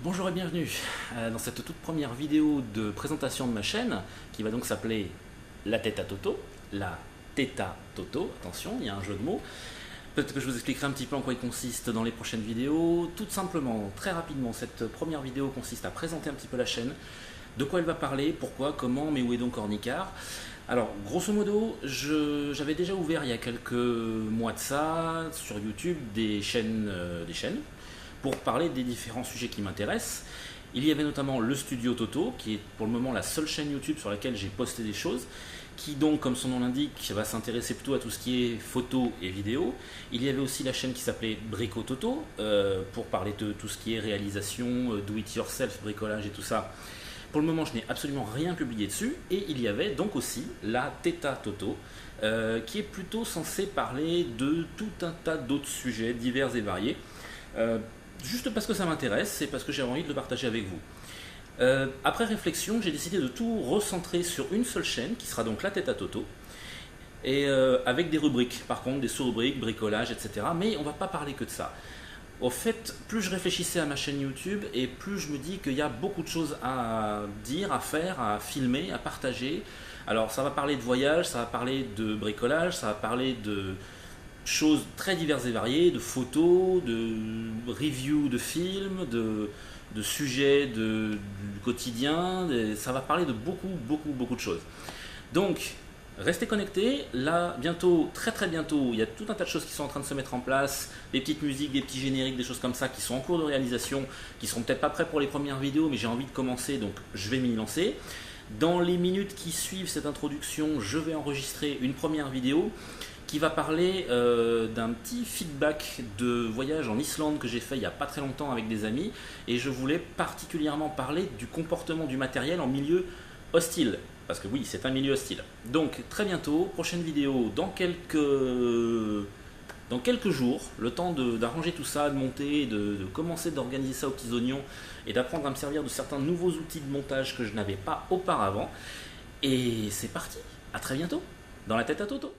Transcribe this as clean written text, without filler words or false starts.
Bonjour et bienvenue dans cette toute première vidéo de présentation de ma chaîne qui va donc s'appeler La Tête à Toto. La Teta Toto, attention, il y a un jeu de mots. Peut-être que je vous expliquerai un petit peu en quoi il consiste dans les prochaines vidéos. Tout simplement, très rapidement, cette première vidéo consiste à présenter un petit peu la chaîne, de quoi elle va parler, pourquoi, comment, mais où est donc Ornicard. Alors, grosso modo, j'avais déjà ouvert il y a quelques mois de ça, sur YouTube, des chaînes pour parler des différents sujets qui m'intéressent. Il y avait notamment le Studio Toto, qui est pour le moment la seule chaîne YouTube sur laquelle j'ai posté des choses, qui donc, comme son nom l'indique, va s'intéresser plutôt à tout ce qui est photo et vidéo. Il y avait aussi la chaîne qui s'appelait Brico Toto, pour parler de tout ce qui est réalisation, do-it-yourself, bricolage et tout ça. Pour le moment, je n'ai absolument rien publié dessus. Et il y avait donc aussi la Teta Toto, qui est plutôt censée parler de tout un tas d'autres sujets divers et variés. Juste parce que ça m'intéresse et parce que j'ai envie de le partager avec vous. Après réflexion, j'ai décidé de tout recentrer sur une seule chaîne, qui sera donc La Tête à Toto, et avec des rubriques, par contre, des sous-rubriques, bricolage, etc. Mais on va pas parler que de ça. Au fait, plus je réfléchissais à ma chaîne YouTube, et plus je me dis qu'il y a beaucoup de choses à dire, à faire, à filmer, à partager. Alors ça va parler de voyage, ça va parler de bricolage, ça va parler de choses très diverses et variées, de photos, de reviews de films, de sujets du quotidien. Ça va parler de beaucoup de choses. Donc, restez connectés. Là, bientôt, très bientôt, il y a tout un tas de choses qui sont en train de se mettre en place. Des petites musiques, des petits génériques, des choses comme ça qui sont en cours de réalisation, qui seront peut-être pas prêts pour les premières vidéos, mais j'ai envie de commencer, donc je vais m'y lancer. Dans les minutes qui suivent cette introduction, je vais enregistrer une première vidéo qui va parler d'un petit feedback de voyage en Islande que j'ai fait il n'y a pas très longtemps avec des amis, et je voulais particulièrement parler du comportement du matériel en milieu hostile, parce que oui, c'est un milieu hostile. Donc très bientôt, prochaine vidéo dans quelques jours, le temps d'arranger tout ça, de monter, de commencer d'organiser ça aux petits oignons et d'apprendre à me servir de certains nouveaux outils de montage que je n'avais pas auparavant. Et c'est parti, à très bientôt dans La Tête à Toto.